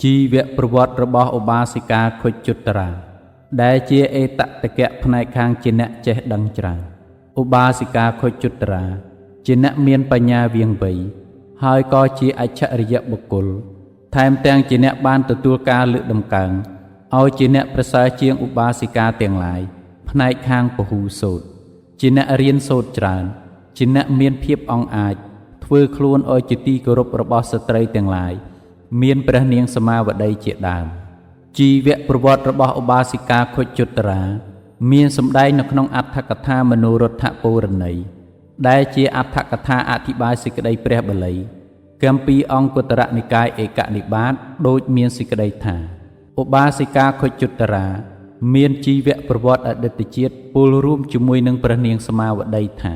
ជីវប្រវត្តិរបស់ឧបាសិកាខុជ្ជុត្តរាដែលជាអេតតកៈផ្នែកខាងជាអ្នកចេះដឹងច្រើនឧបាសិកាខុជ្ជុត្តរាជាអ្នកមានបញ្ញាវាងវៃហើយក៏ជាអច្ឆរិយបុគ្គលថែមទាំងជាអ្នកបានទទួលការលើកដំកើងឲ្យជាអ្នកប្រសើរជាងឧបាសិកាទាំងឡាយផ្នែកខាងពហុសូត្រជាអ្នករៀនសូត្រច្រើនជាអ្នកមានភាពអង់អាចធ្វើខ្លួនឲ្យជាទីគោរពរបស់ស្ត្រីទាំងឡាយមានព្រះនាងសមាវតីជាដើមជីវប្រវត្តិរបស់ឧបាសិកាខុជ្ជុត្តរាមានសម្ដែងនៅក្នុងអត្ថកថាមនោរដ្ឋពូរណីដែលជាអត្ថកថាអធិប្បាយសេចក្តីព្រះបាលីគម្ពីរអង្គុត្តរនិកាយឯកនិបាតដូចមានសេចក្តីថាឧបាសិកាខុជ្ជុត្តរាមានជីវប្រវត្តិអតីតជាតិពលរួមជាមួយនឹងព្រះនាងសមាវតីថា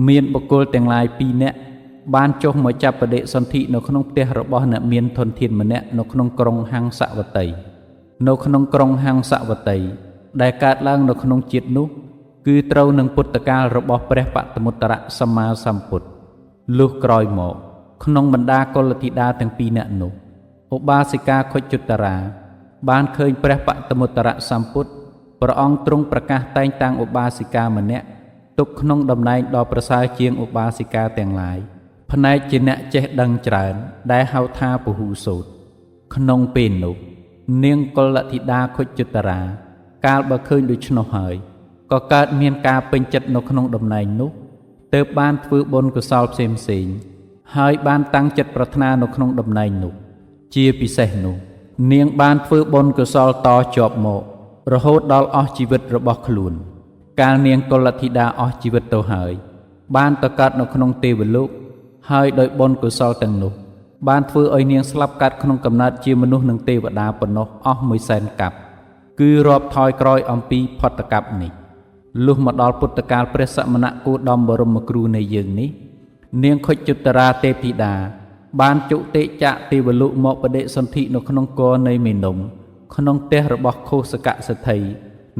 មានបុគ្គលទាំងឡាយ2នាក់បានចុះមកចាប់បដិសន្ធិនៅក្នុងផ្ទះរបស់អ្នកមានធនធានម្នាក់នៅក្នុងក្រុងហង្សវតីនៅក្នុងក្រុងហង្សវតីដែលកើតឡើងនៅក្នុងជាតិនោះគឺត្រូវនឹងពុទ្ធកាលរបស់ព្រះបតមុត្តរសម្មាសម្ពុទ្ធលុះក្រោយមកក្នុងបណ្ដាកុលធីតាទាំង2នាក់នោះឧបាសិកាខុជ្ជុត្តរាបានឃើញព្រះបតមុត្តរសម្ពុទ្ធព្រះអង្គទ្រង់ប្រកាសតែងតាំងឧបាសិកាម្នាក់ទុកក្នុងតំណែងដ៏ប្រសើរជាងឧបាសិកាទាំងឡាយផ្នែកជាអ្នកចេះដឹងច្រើនដែលហៅថាពហុសូត្រក្នុងពេលនោះនាងកុលធីតាខុជ្ជុត្តរាកាលបើឃើញដូច្នោះហើយក៏កើតមានការពេញចិត្តនៅក្នុងតំណែងនោះទើបបានធ្វើបុណ្យកុសលផ្សេងហើយបានតាំងចិត្តប្រាថ្នានៅក្នុងតំណែងនោះជាពិសេសនោះនាងបានធ្វើបុណ្យកុសលតជាប់មករហូតដល់អស់ជីវិតរបស់ខ្លួនកាលនាងកុលធីតាអស់ជីវិតទៅហើយបានទៅកើតនៅក្នុងទេវលោកហើយដោយបុណ្យកុសលទាំងនោះបានធ្វើឲ្យនាងស្លាប់កាត់ក្នុងកំណើតជាមនុស្សនិងទេវតាប៉ុណ្ណោះអស់100,000 កាប់គឺរាប់ថយក្រោយអំពីផុតកប្បនេះលុះមកដល់ពុទ្ធកាលព្រះសមណគោតមបរមគ្រូនៃយើងនេះនាងខុជ្ជុត្តរាទេពធីតាបានជុតិចៈទេវលោកមកបដិសន្ធិនៅក្នុងគរនៃមេនំក្នុងផ្ទះរបស់ខុសកសិទ្ធិ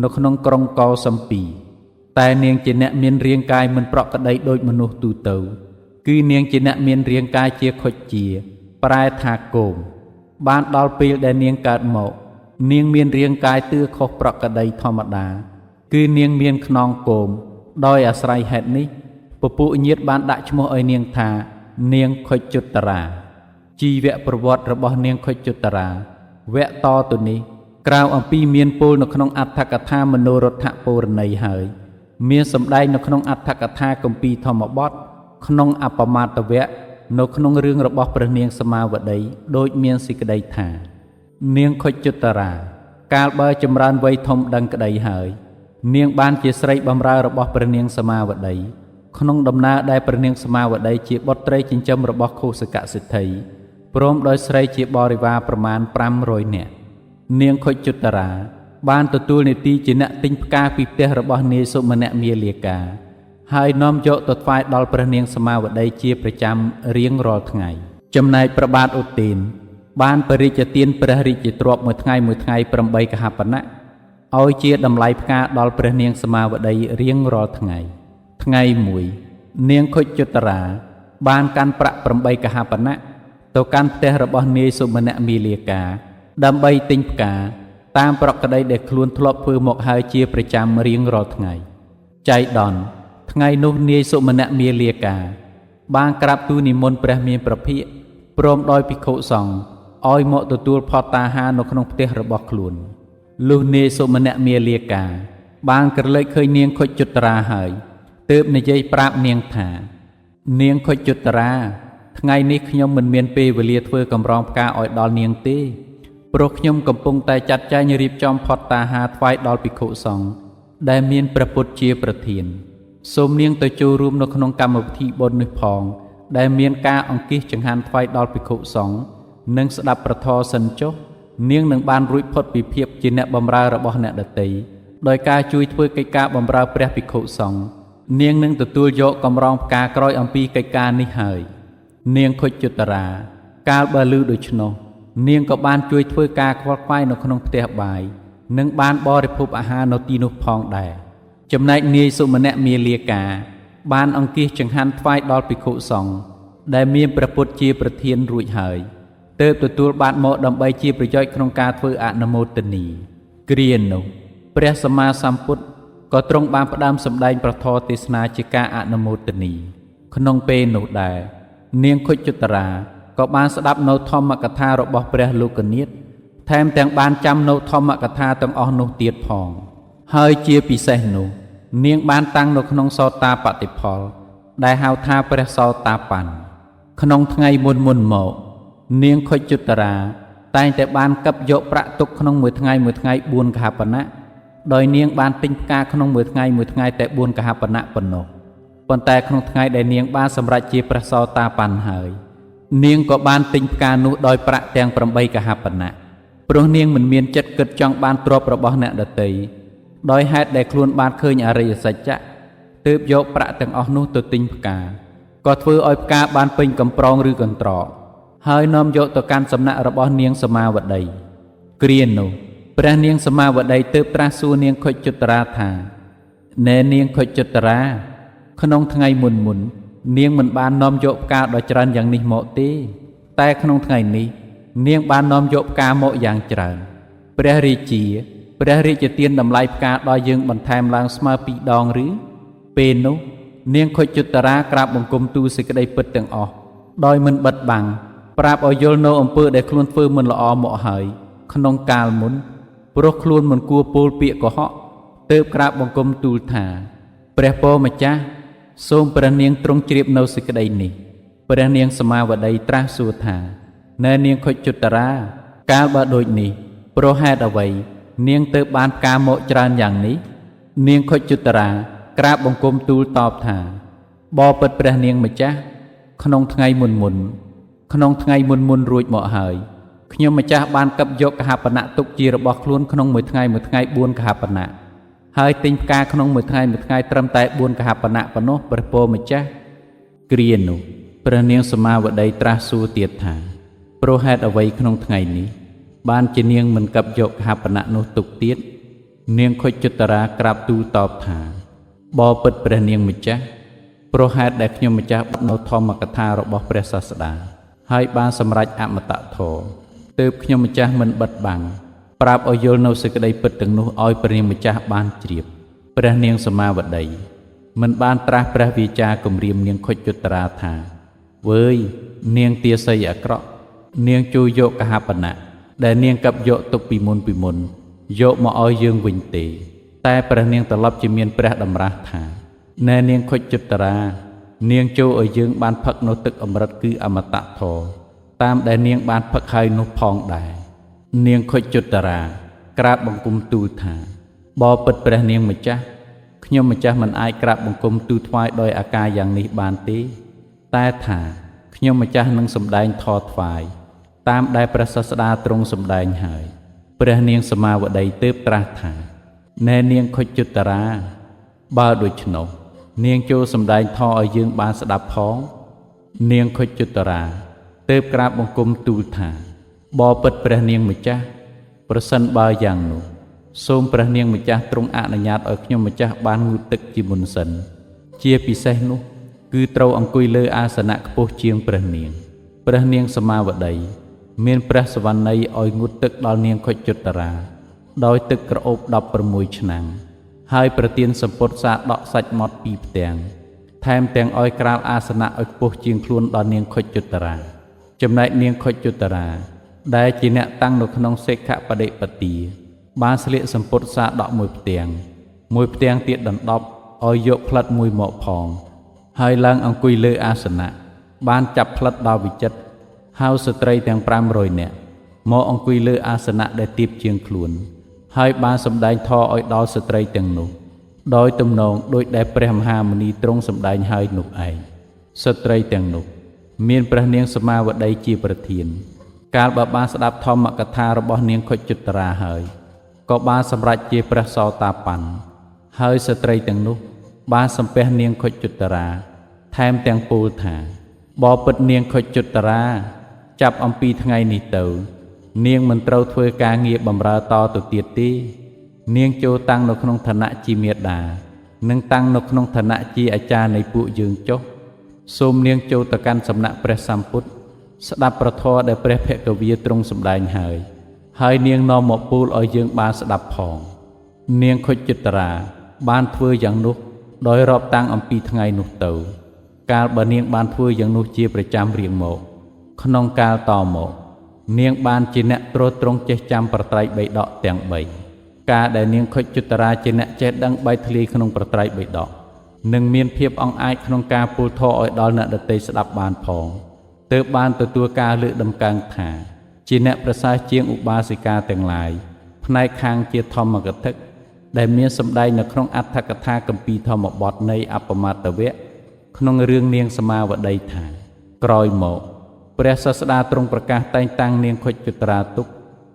នៅក្នុងក្រុងកោសំពីតែនាងជាអ្នកមានរាងកាយមិនប្រក្រតីដូចមនុស្សទូទៅគឺនាងជាអ្នកមានរាងកាយជាខុជ្ជាប្រែថាគោមបានដល់ពេលដែលនាងកើតមកនាងមានរាងកាយទឿខុសប្រក្រតីធម្មតាគឺនាងមានខ្នងគោមដោយអាស្រ័យហេតុនេះពពួកញាតិបានដាក់ឈ្មោះឲ្យនាងថានាងខុជ្ជុត្តរាជីវប្រវត្តិរបស់នាងខុជ្ជុត្តរាវគ្គតទៅនេះក្រៅអំពីមានពោលនៅក្នុងអត្ថកថាមនោរដ្ឋពូរណីហើយមានសម្ដែងនៅក្នុងអត្ថកថាគម្ពីរធម្មបទក្នុងអបមាតវគ្គនៅក្នុងរឿងរបស់ព្រះនាងសមាវតីដូចមានសេចក្តីថានាងខុជ្ជុត្តរាកាលបើចម្រើនវ័យធំដឹងក្តីហើយនាងបានជាស្រីបម្រើរបស់ព្រះនាងសមាវតីក្នុងដំណើរដែលព្រះនាងសមាវតីជាបុត្រីចិញ្ចឹមរបស់ខុសកសិទ្ធិព្រមដោយស្រីជាបរិវារប្រមាណ500នាក់នាងខុជ្ជុត្តរាបានទទួលនាទីជាអ្នកទិញផ្កាពីផ្ទះរបស់នាយសុមនៈមាលាកាហើយនាំយកទៅថ្វាយដល់ព្រះនាងសមាវតីជាប្រចាំរៀងរាល់ថ្ងៃចំណែកព្រះបាទឧទេនបានបរិជ្ជទានព្រះរាជទ្រព្យមួយថ្ងៃ8កហបណៈឲ្យជាតម្លៃផ្កាដល់ព្រះនាងសមាវតីរៀងរាល់ថ្ងៃថ្ងៃមួយនាងខុជ្ជុត្តរាបានកាន់ប្រាក់8កហបណៈទៅកាន់ផ្ទះរបស់នាយសុមនៈមាលាកាដើម្បីទិញផ្កាតាមប្រក្រតីដែលខ្លួនធ្លាប់ធ្វើមកហើយជាប្រចាំរៀងរាល់ថ្ងៃចៃដន្យថ្ងៃនោះនាយសុមនៈមាលាកាបានក្រាបទូលនិមន្តព្រះមានព្រះភិក្ខព្រមដោយភិក្ខុសង្ឃឲ្យមកទទួលផតតាហារនៅក្នុងផ្ទះរបស់ខ្លួនលុះនាយសុមនៈមាលាកាបានក្រឡេកឃើញនាងខុជ្ជុត្តរាហើយទើបនិយាយប្រាប់នាងថានាងខុជ្ជុត្តរាថ្ងៃនេះខ្ញុំមិនមានពេលវេលាធ្វើកម្រងផ្កាឲ្យដល់នាងទេព្រោះខ្ញុំកំពុងតែចាត់ចែងរៀបចំផតតាហារថ្វាយដល់ភិក្ខុសង្ឃដែលមានព្រះពុទ្ធជាប្រធានសូមនាងទៅចូលរួមនៅក្នុងកម្មវិធីបុណ្យនេះផងដែលមានការអង្គាសចង្ហាន់ថ្វាយដល់ភិក្ខុសង្ឃនិងស្ដាប់ប្រធរសិនចុះនាងនឹងបានរួចផុតពីភាពជាអ្នកបម្រើរបស់អ្នកដទៃដោយការជួយធ្វើកិច្ចការបម្រើព្រះភិក្ខុសង្ឃនាងនឹងទទួលយកកម្រងផ្កាក្រោយអំពីកិច្ចការនេះហើយនាងខុជ្ជុត្តរាកាលបើឮដូច្នោះនាងក៏បានជួយធ្វើការខ្វល់ខ្វាយនៅក្នុងផ្ទះបាយនិងបានបរិភោគអាហារនៅទីនោះផងដែរចំណែកនាយសុមនៈមាលាកាបានអង្គាសចង្ហាន់ថ្វាយដល់ភិក្ខុសង្ឃដែលមានព្រះពុទ្ធជាប្រធានរួចហើយ ទើបទទួលបានមកដើម្បីជាប្រយោជន៍ក្នុងការធ្វើអនុមោទនីគ្រានោះព្រះសម្មាសម្ពុទ្ធក៏ទ្រង់បានផ្ដើមសម្ដែងប្រធរទេសនាជាការអនុមោទនីក្នុងពេលនោះដែរនាងខុជ្ជតារាក៏បានស្ដាប់នៅធម្មកថារបស់ព្រះលោកនាថថែមទាំងបានចាំនៅធម្មកថាទាំងអស់នោះទៀតផងហើយជាពិសេសនោះនាងបានតាំងនៅក្នុងសោតាបតិផលដែលហៅថាព្រះសោតាបណ្ណក្នុងថ្ងៃមុនមកនាងខុជ្ជតារាតែងតែបានគិបយកប្រាក់ទុកក្នុងមួយថ្ងៃ4កហបណៈដោយនាងបានទិញផ្កាក្នុងមួយថ្ងៃតែ4កហបណៈប៉ុណ្ណោះប៉ុន្តែក្នុងថ្ងៃដែលនាងបានសម្រេចជាព្រះសោតាបណ្ណហើយនាងក៏បានទិញផ្កានោះដោយប្រាក់ទាំង8កហបណៈព្រោះនាងមិនមានចិត្តគិតចង់បានទ្រព្យរបស់អ្នកដទៃដោយហេតុដែលខ្លួនបានឃើញអរិយសច្ចៈទើបយកប្រាក់ទាំងអស់នោះទៅទិញផ្កាក៏ធ្វើឲ្យផ្កាបានពេញកំប្រងឬកន្ត្រកហើយនាំយកទៅកាន់សំណាក់របស់នាងសមាវតីគ្រានោះព្រះនាងសមាវតីទើបត្រាស់សួរនាងខុជ្ជតារាថាណែនាងខុជ្ជតារាក្នុងថ្ងៃមុននាងមិនបាននាំយកផ្កាដ៏ច្រើនយ៉ាងនេះមកទេតែក្នុងថ្ងៃនេះនាងបាននាំយកផ្កាមកយ៉ាងច្រើនព្រះរាជទានតម្លៃផ្កាដល់យើងបន្ថែមឡើងស្មើ2ដងឬពេលនោះនាងខុជ្ជតារាក្រាបបង្គំទូលសេចក្តីពិតទាំងអស់ដោយមិនបិទបាំងប្រាប់ឲ្យយល់នៅអំពើដែលខ្លួនធ្វើមិនល្អមកហើយក្នុងកាលមុនព្រោះខ្លួនមិនគួរពោលពាក្យកុហកទើបក្រាបបង្គំទូលថាព្រះពរម្ចាស់សូមព្រះនាងទ្រង់ជ្រាបនៅសេចក្តីនេះព្រះនាងសមាវតីត្រាស់សួរថាណែនាងខុជ្ជតារាកាលបើដូចនេះព្រោះហេតុអ្វីនាងទើបបានផ្កាមកច្រើនយ៉ាងនេះនាងខុជ្ជតារាក្រាបបង្គំទូលតបថាបបិទ្ធព្រះនាងម្ចាស់ក្នុងថ្ងៃមុនរួចមកហើយខ្ញុំម្ចាស់បានគិបយកកហបណៈទុកជារបស់ខ្លួនក្នុងមួយថ្ងៃ4កហបណៈហើយទិញផ្កាក្នុងមួយថ្ងៃត្រឹមតែ4កហបណៈប៉ុណ្ណោះព្រះពរម្ចាស់គ្រានោះព្រះនាងសមាវតីត្រាស់សួរទៀតថាព្រោះហេតុអ្វីក្នុងថ្ងៃនេះបានជានាងមិនគិបយកកហបណៈនោះទុកទៀតនាងខុជ្ជតារាក្រាបទូលតបថាបបិទ្ធព្រះនាងម្ចាស់ព្រោះហេតុដែលខ្ញុំម្ចាស់នៅធម្មកថារបស់ព្រះសាស្តាហើយបានសម្រេចអមតៈធម៌ទើបខ្ញុំម្ចាស់មិនបិទបាំងប្រាប់ឲ្យយល់នៅសេចក្តីពិតទាំងនោះឲ្យព្រះនាងម្ចាស់បានជ្រាបព្រះនាងសមាវតីមិនបានត្រាស់ព្រះវាចាគំរាមនាងខុជ្ជតារាថាវើយនាងទាសីអាក្រក់នាងជួយយកកហបណៈដែលនាងកັບយកទុកពីមុនយកមកឲ្យយើងវិញទេតែព្រះនាងត្រឡប់ជាមានព្រះតម្រាស់ថាណែនាងខុជ្ជតារានាងចូលឲ្យយើងបានផឹកនៅទឹកអម្រឹតគឺអមតៈធម៌តាមដែលនាងបានផឹកហើយនោះផងដែរនាងខុជ្ជតារាក្រាបបង្គំទូលថាបបិទ្ធព្រះនាងម្ចាស់ខ្ញុំម្ចាស់មិនអាចក្រាបបង្គំទូលថ្វាយដោយអាការយ៉ាងនេះបានទេតែថាខ្ញុំម្ចាស់នឹងសម្ដែងធម៌ថ្វាយតាមដែលព្រះសាស្តាទ្រង់សម្ដែងហើយព្រះនាងសមាវតីទើបត្រាស់ថាណែនាងខុជ្ជតារាបើដូច្នោះនាងចូលសម្ដែងធម៌ឲ្យយើងបានស្ដាប់ផងនាងខុជ្ជតារាទើបក្រាបបង្គំទូលថាបបិទ្ធព្រះនាងម្ចាស់ប្រសិនបើយ៉ាងនោះសូមព្រះនាងម្ចាស់ទ្រង់អនុញ្ញាតឲ្យខ្ញុំម្ចាស់បានងូតទឹកជាមុនសិនជាពិសេសនោះគឺត្រូវអង្គុយលើអាសនៈខ្ពស់ជាងព្រះនាងសមាវតីមានព្រះសវណ្ណីឲ្យងូតទឹកដល់នាងខុជ្ជតារាដោយទឹកក្រអូប16ឆ្នាំងហើយប្រទានសម្ពុតសាដកសាច់ម៉ត់2ផ្ទាំងថែមទាំងឲ្យក្រាលអាសនៈឲ្យខ្ពស់ជាងខ្លួនដល់នាងខុជ្ជតារាចំណែកនាងខុជ្ជតារាដែលជាអ្នកតាំងនៅក្នុងសិក្ខបដិបទាបានស្លៀកសម្ពុតសាដក1ផ្ទាំងទៀតដណ្ដប់ឲ្យយកផ្លិតមួយមកផងហើយឡើងអង្គុយលើអាសនៈបានចាប់ផ្លិតដល់វិចិត្រហៅស្ត្រីទាំង500នាក់មកអង្គុយលើអាសនៈដែលទាបជាងខ្លួនហើយបានសម្ដែងធម៌ឲ្យដល់ស្ត្រីទាំងនោះដោយទំនងដូចដែលព្រះមហាមុនីទ្រង់សម្ដែងហើយនោះឯងស្ត្រីទាំងនោះមានព្រះនាងសមាវតីជាប្រធានកាលបើបានស្ដាប់ធម្មកថារបស់នាងខុជ្ជតារាហើយក៏បានសម្រេចជាព្រះសោតាបណ្ណហើយស្ត្រីទាំងនោះបានសំពះនាងខុជ្ជតារាថែមទាំងពោលថាបបិទ្ធនាងខុជ្ជតារាចាប់អំពីថ្ងៃនេះទៅនាងមិនត្រូវធ្វើការងារបម្រើតទៅទៀតទេនាងចូលតាំងនៅក្នុងឋានៈជាមាតានិងតាំងនៅក្នុងឋានៈជាអាចារ្យនៃពួកយើងចុះសូមនាងចូលទៅកាន់សំណាក់ព្រះសម្ពុទ្ធ ស្ដាប់ប្រធរដែលព្រះភគវាទ្រង់សម្ដែងហើយនាងនាំមកពូលឲ្យយើងបានស្ដាប់ផងនាងខុចចិត្តរាបានធ្វើយ៉ាងនោះដោយរាប់តាំងអំពីថ្ងៃនោះទៅកាលបើនាងបានធ្វើយ៉ាងនោះជាប្រចាំរៀងមកក្នុងកាលតមកនាងបានជាអ្នកទ្រទ្រង់ចេះចាំប្រត្រៃបីដកទាំង3ការដែលនាងខុចចិត្តរាជាអ្នកចេះដឹងបៃធ្លាយក្នុងប្រត្រៃបីដកនឹងមានភាពអង្អាចក្នុងការពូលធរឲ្យដល់អ្នកដទៃស្ដាប់បានផងទើបបានទទួលការលើកដំកើងថាជាអ្នកប្រសើរជាងឧបាសិកាទាំងឡាយផ្នែកខាងជាធម្មកថាដែលមានសម្ដែងនៅក្នុងអត្ថកថាគម្ពីរធម្មបទនៃអបមត្តវៈក្នុងរឿងនាងសមាវតីថាក្រោយមកព្រះសាស្តាទ្រង់ប្រកាសតែងតាំងនាងខុចចិត្តរាទុក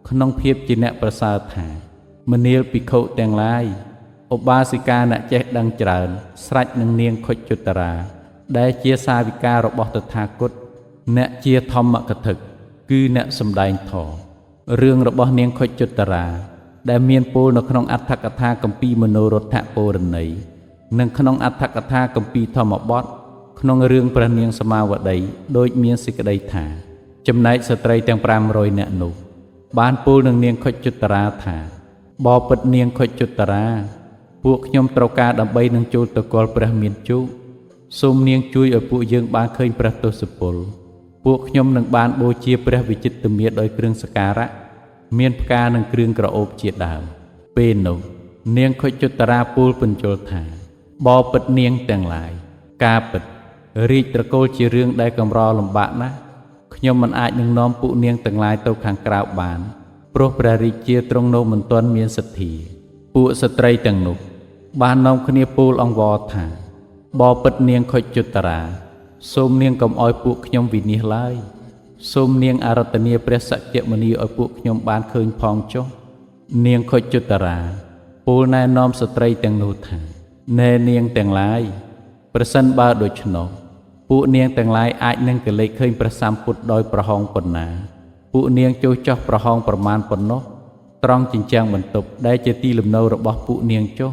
ក្នុងភាពជាអ្នកប្រសើរថាមនាលភិក្ខុទាំងឡាយឧបាសិកាអ្នកចេះដឹងច្រើនស្រេចនឹងនាងខុចចិត្តរាដែលជាសាវិការបស់តថាគតអ្នកជាធម្មកថាគឺអ្នកសម្ដែងធម៌រឿងរបស់នាងខុចចិត្តរាដែលមានពោលនៅក្នុងអត្ថកថាគម្ពីរមនោរដ្ឋពរណីនិងក្នុងអត្ថកថាគម្ពីរធម្មបទក្នុងរឿងព្រះនាងសមាវតីដូចមានសេចក្តីថាចំណែកស្ត្រីទាំង500នាក់នោះបានពោលនឹងនាងខុចចិត្តរាថាបបិទ្ធនាងខុចចិត្តរាពួកខ្ញុំត្រូវការដើម្បីនឹងចូលទៅគាល់ព្រះមានជោគសូមនាងជួយឲ្យពួកយើងបានឃើញព្រះទសពលពួកខ្ញុំនឹងបានបូជាព្រះវិចិត្រមាត្រដោយគ្រឿងសក្ការៈមានផ្កានិងគ្រឿងក្រអូបជាដើមពេលនោះនាងខុចចិត្តរាពូលបញ្ជល់ថាបបិទ្ធនាងទាំងឡាយការពិតរាជត្រកូលជារឿងដែលកម្រលំបាកណាស់ខ្ញុំមិនអាចនឹងនាំពួកនាងទាំងឡាយទៅខាងក្រៅបានព្រោះព្រះរាជាទ្រង់នៅមិនទាន់មានសទ្ធាពួកស្ត្រីទាំងនោះបាននាំគ្នាពូលអង្វរថាបបិទ្ធនាងខុចចិត្តរាសូមនាងកុំឲ្យពួកខ្ញុំវិនិច្ឆ័យឡើយសូមនាងអារាធនាព្រះសក្យមុនីឲ្យពួកខ្ញុំបានឃើញផងចុះនាងខុចចិត្តរាពូលណែនាំស្ត្រីទាំងនោះថាណែនាងទាំងឡាយប្រសិនបើដូច្នោះពួកនាងទាំងឡាយអាចនឹងកលេចឃើញព្រះសម្ពុទ្ធដោយប្រហោងប៉ុណ្ណាពួកនាងចូលចោះប្រហោងប្រមាណប៉ុណ្ណោះត្រង់ជញ្ជាំងបន្ទប់ដែលជាទីលំនៅរបស់ពួកនាងចុះ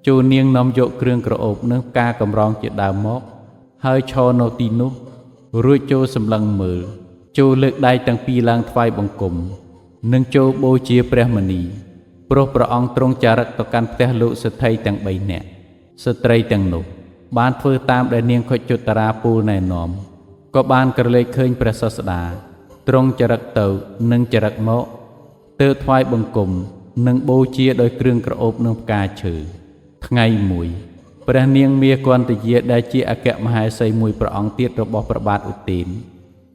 ចូលនាងនាំយកគ្រឿងក្រអូបនិងផ្កាកម្រងជាដើមមកហើយឈរនៅទីនោះរួចចូលសម្លឹងមើលចូលលើកដៃទាំងពីរឡើងថ្វាយបង្គំនិងចូលបូជាព្រះមនីព្រោះព្រះអង្គទ្រង់ចារឹកទៅកាន់ផ្ទះលោកសេដ្ឋីទាំង3នាក់ស្ត្រីទាំងនោះបានធ្វើតាមដែលនាងខុចចិត្តរាពូលណែនាំក៏បានក្រឡេកឃើញព្រះសាស្តាទ្រង់ចារឹកទៅនិងចារឹកមកទើបថ្វាយបង្គំនិងបូជាដោយគ្រឿងក្រអូបនិងផ្កាឈើថ្ងៃមួយព្រះនាងមាគន្ធយាដែលជាអគ្គមហេសីមួយព្រះអង្គទៀតរបស់ព្រះបាទឧទេន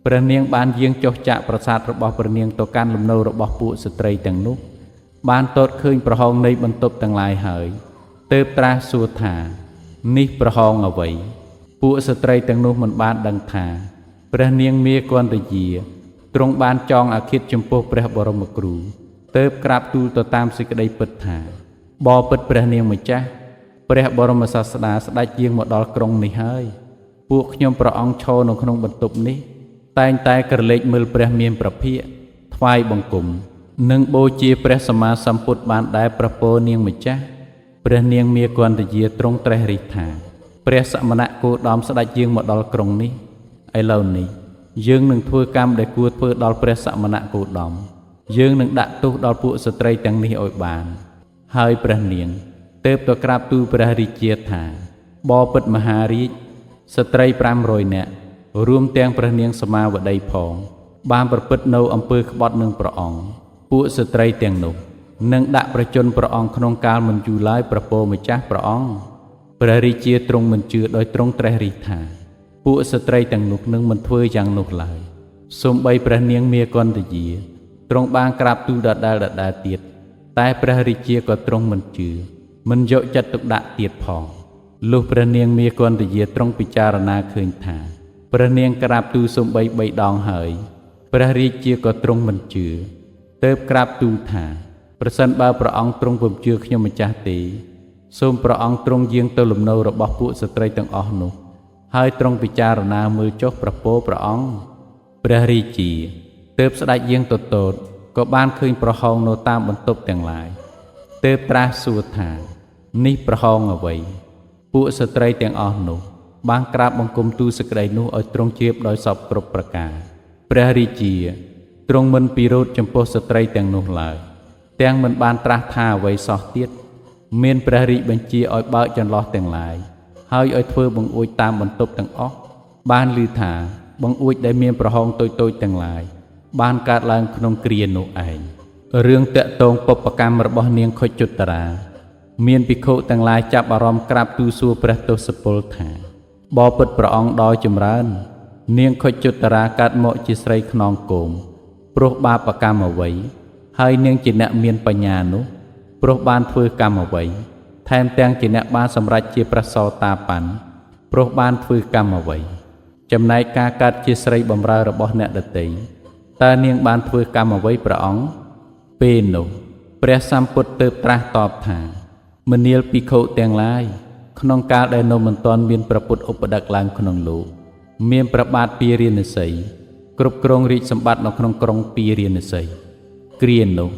ព្រះនាងបានយាងចុះចាក់ប្រាសាទរបស់ព្រះនាងទៅកាន់លំនៅរបស់ពួកស្ត្រីទាំងនោះបានទតឃើញប្រហោងនៃបន្ទប់ទាំងឡាយហើយទើបត្រាស់សួរថានេះប្រហោងអ្វីពួកស្ត្រីទាំងនោះមិនបានដឹងថាព្រះនាងមាគន្ធយាទ្រង់បានចងអាឃាតចំពោះព្រះបរមគ្រូទើបក្រាបទូលទៅតាមសេចក្តីពិតថាបបិទ្ធព្រះនាងម្ចាស់ព្រះបរមសាស្តាស្ដេចយាងមកដល់ក្រុងនេះហើយពួកខ្ញុំព្រះអង្គឈរនៅក្នុងបន្ទប់នេះតែងតែក្រឡេកមើលព្រះមានប្រភិក្ខថ្វាយបង្គំនិងបូជាព្រះសម្មាសម្ពុទ្ធបានដែរព្រះពរនាងម្ចាស់ព្រះនាងមាគន្ធយាទ្រង់ត្រេះរិះថាព្រះសមណៈគោតមស្ដេចយាងមកដល់ក្រុងនេះឥឡូវនេះយើងនឹងធ្វើកម្មដែលគួរធ្វើដល់ព្រះសមណៈគោតមយើងនឹងដាក់ទោសដល់ពួកស្ត្រីទាំងនេះឲ្យបានហើយព្រះនាងទើបទៅក្រាបទូលព្រះរាជាថាបបិទ្ធមហារាជស្ត្រី500នាក់រួមទាំងព្រះនាងសមាវតីផងបានប្រព្រឹត្តនៅអំពើក្បត់នឹងព្រះអង្គពួកស្ត្រីទាំងនោះនឹងដាក់ប្រជញ្ញព្រះអង្គក្នុងកាលមិនយូរឡើយប្រពោម្ចាស់ព្រះអង្គព្រះរាជាទ្រង់មិនជឿដោយទ្រង់ត្រេះរិះថាពួកស្ត្រីទាំងនោះនឹងមិនធ្វើយ៉ាងនោះឡើយសូម្បីព្រះនាងមាគន្ធយាទ្រង់បានក្រាបទូលដដែលទៀតតែព្រះរាជាក៏ទ្រង់មិនជឿមិនយកចិត្តទុកដាក់ទៀតផងលុះព្រះនាងមាគន្ធយាទ្រង់ពិចារណាឃើញថាព្រះនាងក្រាបទូលសូម្បី3ដងហើយព្រះរាជាក៏ទ្រង់មិនជឿទើបក្រាបទូលថាប្រសិនបើព្រះអង្គទ្រង់ពុំជឿខ្ញុំម្ចាស់ទេសូមព្រះអង្គទ្រង់យាងទៅលំនៅរបស់ពួកស្ត្រីទាំងអស់នោះហើយទ្រង់ពិចារណាមើលចុះប្រពោព្រះអង្គព្រះរាជាទើបស្ដេចយាងទៅទតក៏បានឃើញប្រហោងនៅតាមបន្ទប់ទាំងឡាយទើបត្រាស់សួរថានេះប្រហោងអ្វីពួកស្ត្រីទាំងអស់នោះបានក្រាបបង្គំទូលសេចក្តីនោះឲ្យទ្រង់ជ្រាបដោយសពគ្រប់ប្រការ ព្រះរាជាទ្រង់មិនពិរោធចំពោះស្ត្រីទាំងនោះឡើយទាំងមិនបានត្រាស់ថាអ្វីសោះទៀតមានព្រះរាជបញ្ជាឲ្យបើកចន្លោះទាំងឡាយហើយឲ្យធ្វើបង្អួចតាមបន្ទប់ទាំងអស់បានឮថាបង្អួចដែលមានប្រហោងតូចៗទាំងឡាយបានកើតឡើងក្នុងគ្រានោះឯងរឿងតាក់ទងបុព្វកម្មរបស់នាងខុជុត្តរាមានភិក្ខុទាំងឡាយចាប់អារម្មណ៍ក្រាបទូលសួរព្រះទសពលថាបបិទ្ធព្រះអង្គដ៏ចម្រើននាងខុជុត្តរាកើតមកជាស្រីខ្នងគោមព្រោះបាបកម្មអ្វីហើយនាងជាអ្នកមានបញ្ញានោះព្រោះបានធ្វើកម្មអ្វីថែមទាំងជាអ្នកបានសម្រេចជាព្រះសោតាបណ្ណព្រោះបានធ្វើកម្មអ្វីចំណែកការកើតជាស្រីបម្រើរបស់អ្នកដទៃតើនាងបានធ្វើកម្មអ្វីព្រះអង្គពេលនោះព្រះសម្ពុទ្ធទើបត្រាស់តបថាមនាលភិក្ខុទាំងឡាយក្នុងកាលដែលនៅមិនទាន់មានព្រះពុទ្ធឧបដិកឡើងក្នុងលោកមានព្រះបាទពារាណសីគ្រប់គ្រងរាជសម្បត្តិនៅក្នុងក្រុងពារាណសីគ្រានោះ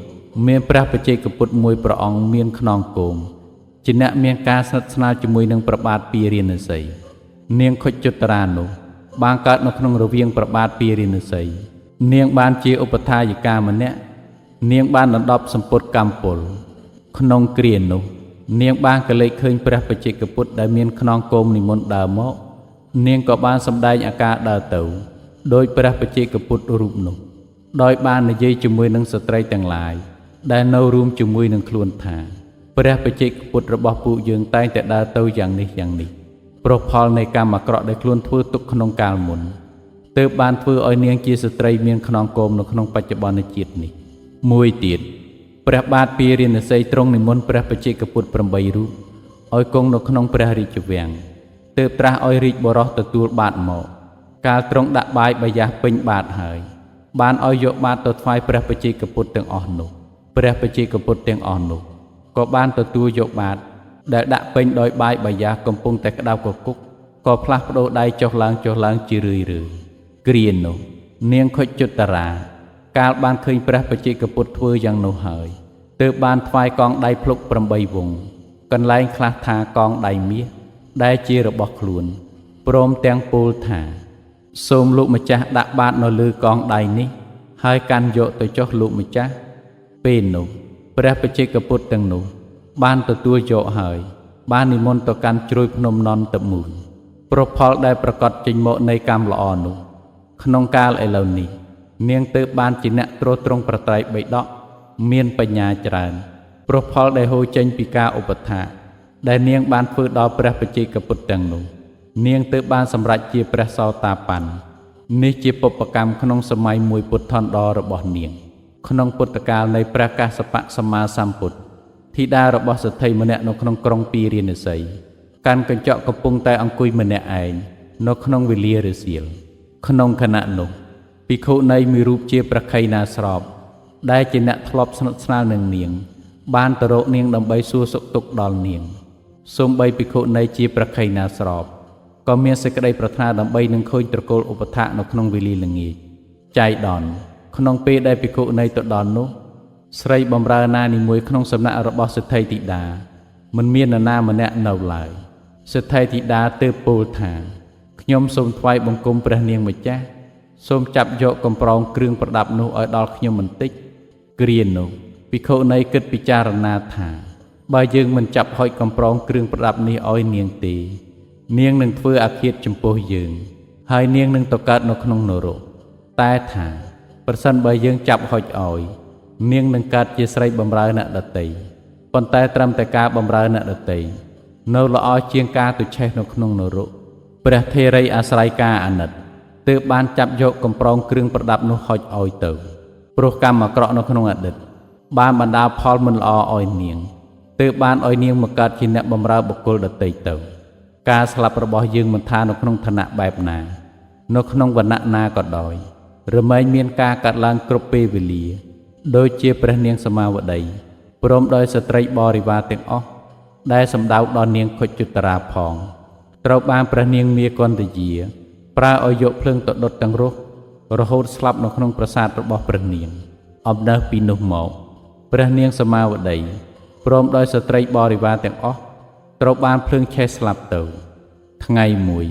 មានព្រះបច្ចេកពុទ្ធមួយព្រះអង្គមានខ្នងគោមជាអ្នកមានការស្និទ្ធស្នាលជាមួយនឹងព្រះបាទពារាណសីនាងខុជុត្តរានោះបានកើតនៅក្នុងរវាងព្រះបាទពារាណសីនាងបានជាឧបថាយិកាម្នាក់នាងបានដណ្ដប់សម្ពុតកម្មពលក្នុងគ្រានោះនាងបានកលេចឃើញព្រះបច្ចេកពុទ្ធដែលមានខ្នងគោមនិមន្តដើរមកនាងក៏បានសម្ដែងអាការដើរទៅដោយព្រះបច្ចេកពុទ្ធរូបនោះដោយបាននិយាយជាមួយនឹងស្ត្រីទាំងឡាយដែលនៅរួមជាមួយនឹងខ្លួនថាព្រះបច្ចេកពុទ្ធរបស់ពួកយើងតែងតែដើរទៅយ៉ាងនេះព្រោះផលនៃកម្មអាក្រក់ដែលខ្លួនធ្វើទុកក្នុងកាលមុនទើបបានធ្វើឲ្យនាងជាស្ត្រីមានខ្នងគោមនៅក្នុងបច្ចុប្បន្នជាតិនេះមួយទៀតព្រះបាទពារាណសីទ្រង់និមន្តព្រះបច្ចេកពុទ្ធ8រូបឲ្យគង់នៅក្នុងព្រះរាជវាំងទើបត្រាស់ឲ្យរាជបរោះទទួលបាតមកកាលទ្រង់ដាក់បាយបាយាសពេញបាតហើយបានឲ្យយកបាតទៅថ្វាយព្រះបច្ចេកពុទ្ធទាំងអស់នោះព្រះបច្ចេកពុទ្ធទាំងអស់នោះក៏បានទទួលយកបាតដែលដាក់ពេញដោយបាយបាយាសកំពុងតែក្តៅកគុកក៏ផ្លាស់ប្ដូរដៃចុះឡើងជារឿយគ្រានោះនាងខុជុត្តរាកាលបានឃើញព្រះបច្ចេកពុទ្ធធ្វើយ៉ាងនោះហើយទើបបានថ្វាយកងដៃភ្លុក8វងកន្លែងខ្លះថាកងដៃមាសដែលជារបស់ខ្លួនព្រមទាំងពោលថាសូមលោកម្ចាស់ដាក់បាតនៅលើកងដៃនេះហើយកាន់យកទៅចុះលោកម្ចាស់ពេលនោះព្រះបច្ចេកពុទ្ធទាំងនោះបានទទួលយកហើយបាននិមន្តទៅកាន់ជ្រោយភ្នំនន្តមូលព្រោះផលដែលប្រកាសចេញមកនៃកម្មល្អនោះក្នុងកាលឥឡូវនេះនាងទើបបានជាអ្នកទ្រទ្រង់ប្រត្រៃបិដកមានបញ្ញាច្រើនព្រោះផលដែលហូរចេញពីការឧបថាដែលនាងបានធ្វើដល់ព្រះបច្ចេកពុទ្ធទាំងនោះនាងទើបបានសម្រេចជាព្រះសោតាបណ្ណនេះជាបុព្វកម្មក្នុងសម័យមួយពុទ្ធន្តររបស់នាងក្នុងពុទ្ធកាលនៃព្រះកាសបៈសម្មាសម្ពុទ្ធធីតារបស់សទ្ធិម្នាក់នៅក្នុងក្រុងពារាណសីកាន់កញ្ចក់កំពុងតែអង្គុយម្នាក់ឯងនៅក្នុងវេលារសៀលក្នុងខណៈនោះភិក្ខុនីមួយរូបជាប្រខៃណាស្រោបដែលជាអ្នកធ្លាប់ស្និទ្ធស្នាលនឹងនាងបានទៅរកនាងដើម្បីសួរសុខទុក្ខដល់នាងសូម្បីភិក្ខុនីជាប្រខៃណាស្រោបក៏មានសេចក្តីប្រាថ្នាដើម្បីនឹងឃើញត្រកូលឧបថៈនៅក្នុងវេលាល្ងាចចៃដន្យក្នុងពេលដែលភិក្ខុនីទៅដល់នោះស្រីបម្រើណានីមួយក្នុងសំណាក់របស់សិទ្ធិធីតាមិនមាននរណាម្នាក់នៅឡើយសិទ្ធិធីតាទើបពោលថាខ្ញុំសូមថ្វាយបង្គំព្រះនាងម្ចាស់សូមចាប់យកកំប្រងគ្រឿងប្រដាប់នោះឲ្យដល់ខ្ញុំបន្តិចគ្រានោះភិក្ខុនីគិតពិចារណាថាបើយើងមិនចាប់ហុចកំប្រងគ្រឿងប្រដាប់នេះឲ្យនាងទេនាងនឹងធ្វើអាឃាតចំពោះយើងហើយនាងនឹងទៅកើតនៅក្នុងនរកតែថាប្រសិនបើយើងចាប់ហុចឲ្យនាងនឹងកើតជាស្រីបម្រើអ្នកដទៃប៉ុន្តែត្រឹមតែការបម្រើអ្នកដទៃនៅល្អជាងការទៅឆេះនៅក្នុងនរកព្រះថេរីអាស្រ័យការអាណិតទើបបានចាប់យកកំប្រងគ្រឿងប្រដាប់នោះហុចឲ្យទៅព្រោះកម្មអាក្រក់នៅក្នុងអតីតបានបណ្ដាលផលមិនល្អឲ្យនាងទើបបានឲ្យនាងមកកើតជាអ្នកបម្រើបុគ្គលដទៃទៅការស្លាប់របស់យើងមិនថានៅក្នុងឋានៈបែបណានៅក្នុងវណ្ណៈណាក៏ដោយរមែងមានការកាត់ឡើងគ្រប់ពេលវេលាដូចជាព្រះនាងសមាវតីព្រមដោយស្ត្រីបរិវារទាំងអស់ដែលសម្ដៅដល់នាងខុជុត្តរាផងត្រូវបានព្រះនាងមាគន្ធយាប្រើឲ្យយកភ្លើងទៅដុតទាំងរស់រហូតស្លាប់នៅក្នុងប្រាសាទរបស់ព្រះនាងអំណើពីនោះមកព្រះនាងសមាវតីព្រមដោយស្ត្រីបរិវារទាំងអស់ត្រូវបានភ្លើងឆេះស្លាប់ទៅថ្ងៃមួយ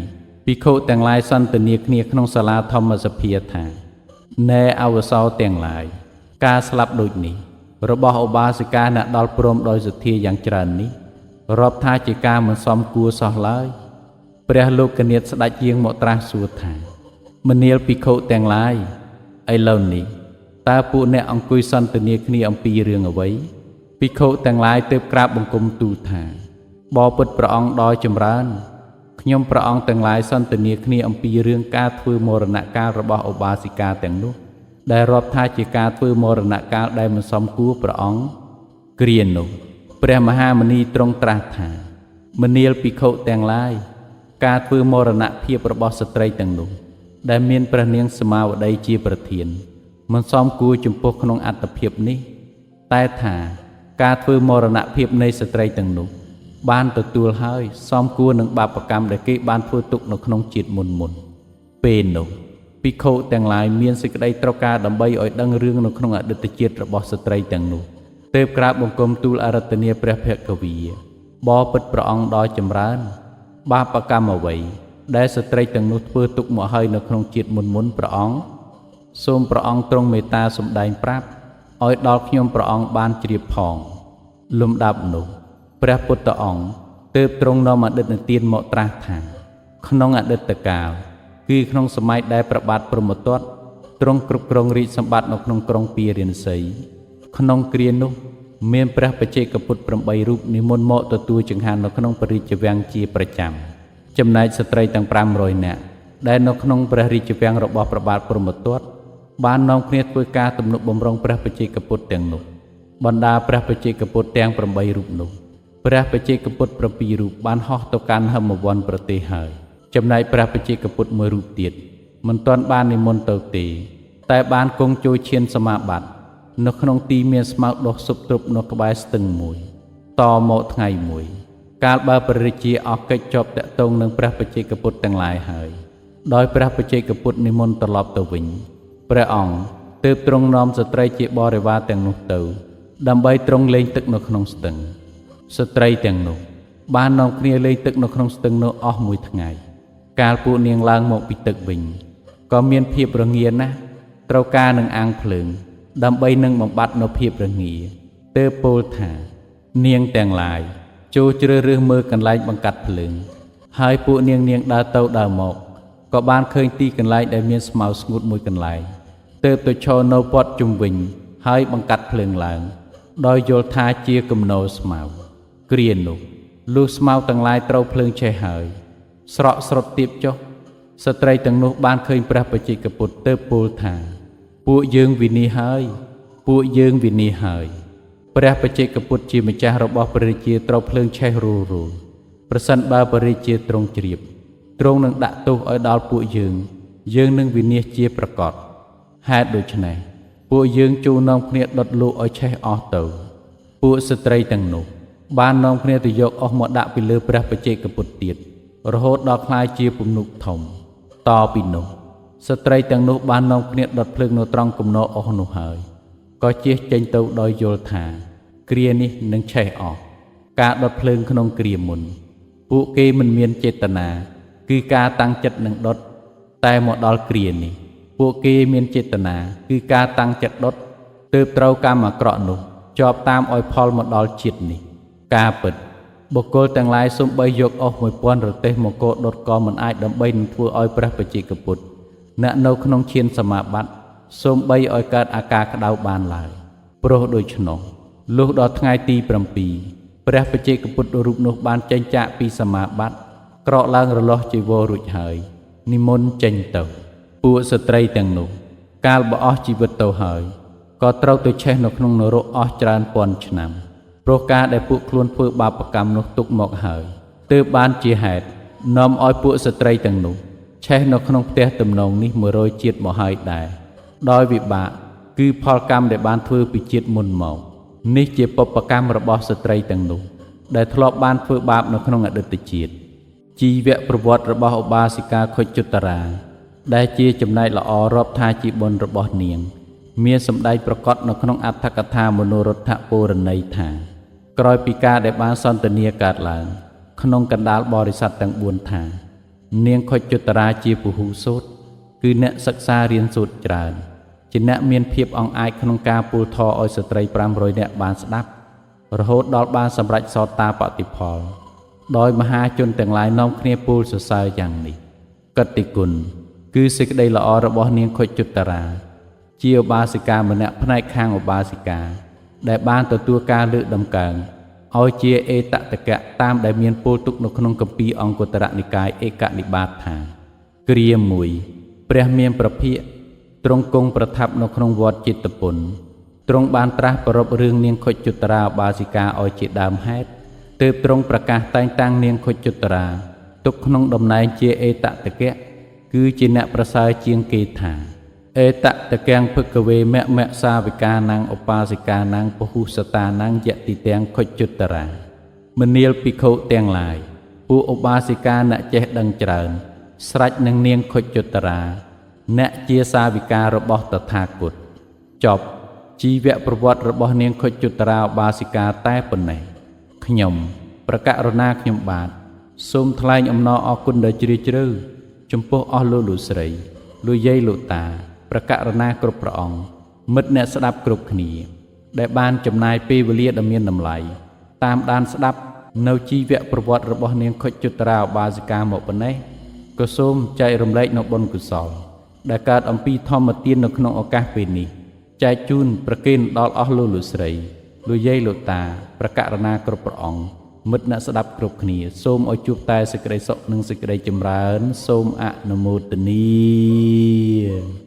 ភិក្ខុទាំងឡាយសន្ទនាគ្នាក្នុងសាលាធម្មសភាថា ណែអវសោទាំងឡាយការស្លាប់ដូចនេះរបស់ឧបាសិកាអ្នកដល់ព្រមដោយសទ្ធាយ៉ាងច្រើននេះរាប់ថាជាការមិនសមគួរសោះឡើយព្រះលោកនាថស្ដេចយាងមកត្រាស់សួរថាមនាលភិក្ខុទាំងឡាយឥឡូវនេះតើពួកអ្នកអង្គុយសន្ទនាគ្នាអំពីរឿងអ្វីភិក្ខុទាំងឡាយទើបក្រាបបង្គំទូលថាបបិទ្ធព្រះអង្គដ៏ចម្រើនខ្ញុំព្រះអង្គទាំងឡាយសន្ទនាគ្នាអំពីរឿងការធ្វើមរណកាលរបស់ឧបាសិកាទាំងនោះដែលរាប់ថាជាការធ្វើមរណកាលដែលមិនសមគួរព្រះអង្គគ្រានោះព្រះមហាមុនីទ្រង់ត្រាស់ថាមនាលភិក្ខុទាំងឡាយការធ្វើមរណភាពរបស់ស្ត្រីទាំងនោះដែលមានព្រះនាងសមាវតីជាប្រធានមិនសមគួរចំពោះក្នុងអត្តភាពនេះតែថាការធ្វើមរណភាពនៃស្ត្រីទាំងនោះបានទទួលហើយសមគួរនឹងបាបកម្មដែលគេបានធ្វើទុកនៅក្នុងជាតិមុនពេលនោះភិក្ខុទាំងឡាយមានសេចក្តីត្រូវការដើម្បីឲ្យដឹងរឿងនៅក្នុងអតីតជាតិរបស់ស្ត្រីទាំងនោះទើបក្រាបបង្គំទូលអារាធនាព្រះភគវីបបិទ្ធព្រះអង្គដ៏ចម្រើនបាបកម្មអ្វីដែលស្ត្រីទាំងនោះធ្វើទុកមកហើយនៅក្នុងជាតិមុនព្រះអង្គសូមព្រះអង្គទ្រង់មេត្តាសម្ដែងប្រាប់ឲ្យដល់ខ្ញុំព្រះអង្គបានជ្រាបផងលំដាប់នោះព្រះពុទ្ធអង្គទើបទ្រង់នាំអតីតទានមកត្រាស់ថាក្នុងអតីតកាលគឺក្នុងសម័យដែលព្រះបាទព្រហ្មទត្តទ្រង់គ្រប់គ្រងរាជសម្បត្តិនៅក្នុងក្រុងពារាណសីក្នុងគ្រានោះមានព្រះបច្ចេកពុទ្ធ8រូបនិមន្តមកទទួលចង្ហាន់នៅក្នុងព្រះរាជវាំងជាប្រចាំចំណែកស្ត្រីទាំង500នាក់ដែលនៅក្នុងព្រះរាជវាំងរបស់ព្រះបាទព្រហ្មទត្តបាននាំគ្នាធ្វើការទំនុកបម្រុងព្រះបច្ចេកពុទ្ធទាំងនោះបណ្ដាព្រះបច្ចេកពុទ្ធទាំង8រូបនោះព្រះបច្ចេកពុទ្ធ7រូបបានហោះទៅកាន់ហមវន្តប្រទេសហើយចំណែកព្រះបច្ចេកពុទ្ធ1រូបទៀតមិនទាន់បាននិមន្តទៅទេតែបានគង់ចូលឈានសមាបត្តិនៅក្នុងទីមានស្មៅដុះស៊ុបទ្រប់នៅក្បែរស្ទឹងមួយតមកថ្ងៃមួយកាលបើព្រះរាជាអស់កិច្ចជាប់តាក់ទងនឹងព្រះបច្ចេកពុទ្ធទាំងឡាយហើយដោយព្រះបច្ចេកពុទ្ធនិមន្តត្រឡប់ទៅវិញព្រះអង្គទើបទ្រង់នាំស្ត្រីជាបរិវារទាំងនោះទៅដើម្បីទ្រង់លេងទឹកនៅក្នុងស្ទឹងស្ត្រីទាំងនោះបាននាំគ្នាលេងទឹកនៅក្នុងស្ទឹងនោះអស់មួយថ្ងៃកាលពួកនាងឡើងមកពីទឹកវិញក៏មានភាពរងាណាស់ត្រូវការនឹងអាំងភ្លើងដើម្បីនឹងបំបត្តិនៅភាពរងាទើបពោលថានាងទាំងឡាយចូលជ្រើសរើសមើលកន្លែងបង្កាត់ភ្លើងហើយពួកនាងដើរទៅដើរមកក៏បានឃើញទីកន្លែងដែលមានស្មៅស្ងួតមួយកន្លែងទើបទៅឈរនៅព័ទ្ធជុំវិញហើយបង្កាត់ភ្លើងឡើងដោយយល់ថាជាគំនរស្មៅគ្រានោះលុះស្មៅទាំងឡាយត្រូវភ្លើងឆេះហើយស្រក់ស្រុតទៀបចុះស្ត្រីទាំងនោះបានឃើញព្រះបច្ចេកពុទ្ធទើបពោលថាពួកយើងវិនិច្ឆ័យហើយពួកយើងវិនិច្ឆ័យហើយព្រះបច្ចេកពុទ្ធជាម្ចាស់របស់ព្រះរាជាត្រូវភ្លើងឆេះរូលប្រសិនបើព្រះរាជាទ្រង់ជ្រាបទ្រង់នឹងដាក់ទោសឲ្យដល់ពួកយើងនឹងវិនិច្ឆ័យជាប្រកបហេតុដូច្នេះពួកយើងជួនាំគ្នាដុតលូកឲ្យឆេះអស់ទៅពួកស្ត្រីទាំងនោះបាននាំគ្នាទៅយកអស់មកដាក់ពីលើព្រះបច្ចេកពុទ្ធទៀតរហូតដល់ក្លាយជាពំនុកធំតពីនោះស្ត្រីទាំងនោះបាននាំគ្នាដុតភ្លើងនៅត្រង់គំនរអស់នោះហើយក៏ជៀសចេញទៅដោយយល់ថាគ្រានេះនឹងឆេះអស់ការដុតភ្លើងក្នុងគ្រាមុនពួកគេមិនមានចេតនាគឺការតាំងចិត្តនឹងដុតតែមកដល់គ្រានេះពួកគេមានចេតនាគឺការតាំងចិត្តដុតទើបត្រូវកម្មអាក្រក់នោះជាប់តាមឲ្យផលមកដល់ជាតិនេះការពិតបុគ្គលទាំងឡាយសូម្បីយកអស់1000រទេះមកកោដុតក៏មិនអាចដើម្បីនឹងធ្វើឲ្យព្រះបច្ចេកពុទ្ធអ្នកនៅក្នុងឈានសមាបត្តិសូម្បីឲ្យកើតអាការក្តៅបានឡើយព្រោះដូច្នោះលុះដល់ថ្ងៃទី7ព្រះបច្ចេកពុទ្ធរូបនោះបានចេញចាកពីសមាបត្តិក្រកឡើងរលាស់ជីវររួចហើយនិមន្តចេញទៅពួកស្ត្រីទាំងនោះកាលបើអស់ជីវិតទៅហើយក៏ត្រូវទៅឆេះនៅក្នុងនរកអស់ច្រើនពាន់ឆ្នាំព្រោះការដែលពួកខ្លួនធ្វើបាបកម្មនោះទុកមកហើយទើបបានជាហេតុនាំឲ្យពួកស្ត្រីទាំងនោះឆេះនៅក្នុងផ្ទះទំនងនេះ100ជាតិមកហើយដែរដោយវិបាកគឺផលកម្មដែលបានធ្វើពីជាតិមុនមកនេះជាបុព្វកម្មរបស់ស្ត្រីទាំងនោះដែលធ្លាប់បានធ្វើបាបនៅក្នុងអតីតជាតិជីវប្រវត្តិរបស់ឧបាសិកាខុច្ចុត្តរាដែលជាចំណែកល្អរាប់ថាជាបុណ្យរបស់នាងមានសម្ដែងប្រកបនៅក្នុងអត្ថកថាមនោរដ្ឋពរណីថាក្រោយពីការដែលបានសន្ទនាកើតឡើងក្នុងកណ្ដាលបរិស័ទទាំង4ថានាងខុច្ចុត្តរាជាពហុសូត្រគឺអ្នកសិក្សារៀនសូត្រច្រើន ជាអ្នកមានភាពអង្អាចក្នុងការពូលធរឲ្យស្ត្រី500នាក់បានស្ដាប់រហូតដល់បានសម្រេចសោតាបតិផលដោយមហាជនទាំងឡាយនាំគ្នាពូលសរសើរយ៉ាងនេះកតេគុណគឺសេចក្តីល្អរបស់នាងខុជុត្តរាជាឧបាសិកាម្នាក់ផ្នែកខាងឧបាសិកាដែលបានទទួលការលើកដំកើងឲ្យជាអេតតកៈតាមដែលមានពោលទុកនៅក្នុងគម្ពីរអង្គុត្តរនិកាយឯកនិបាតថាគ្រាមួយព្រះមានប្រភិក្ខទ្រង់គង់ប្រថាប់នៅក្នុងវត្តចេតពុនទ្រង់បានត្រាស់ប្រពរឿងនាងខុជុត្តរាឧបាសិកាឲ្យជាដើមហេតុទើបទ្រង់ប្រកាសតែងតាំងនាងខុជុត្តរាទុកក្នុងតំណែងជាអេតតកៈគឺជាអ្នកប្រសើរជាងគេថាអេតតកੰភគវេមមសាវិកានាងឧបាសិកានាងពហុសតានាងយតិទាំងខុជុត្តរាមនាលភិក្ខុទាំងឡាយពួកឧបាសិកាអ្នកចេះដឹងច្រើនស្រេចនឹងនាងខុជុត្តរាអ្នកជាសាវិការបស់តថាគតចប់ជីវប្រវត្តិរបស់នាងខុជុត្តរាឧបាសិកាតែប៉ុណ្ណេះខ្ញុំប្រកាសរណាខ្ញុំបាទសូមថ្លែងអំណរអគុណដ៏ជ្រាលជ្រៅចំពោះអស់លោកស្រីលោកយាយលោកតាប្រកាសរណាគ្រប់ព្រះអង្គមិត្តអ្នកស្ដាប់គ្រប់គ្នាដែលបានចំណាយពេលវេលាដ៏មានតម្លៃតាមដានស្ដាប់នៅជីវប្រវត្តិរបស់នាងខុជុត្តរាឧបាសិកាមកប៉ុណ្ណេះក៏សូមចែករំលែកនៅបុណ្យកុសលដែលកើតអំពីធម្មទាននៅក្នុងឱកាសពេលនេះចែកជូនប្រគេនដល់អស់លោកស្រីលោកយាយលោកតាប្រកាសរណាគ្រប់ព្រះអង្គមិត្តអ្នកស្ដាប់គ្រប់គ្នាសូមឲ្យជួបតែសេចក្តីសុខនិងសេចក្តីចម្រើនសូមអនុមោទនា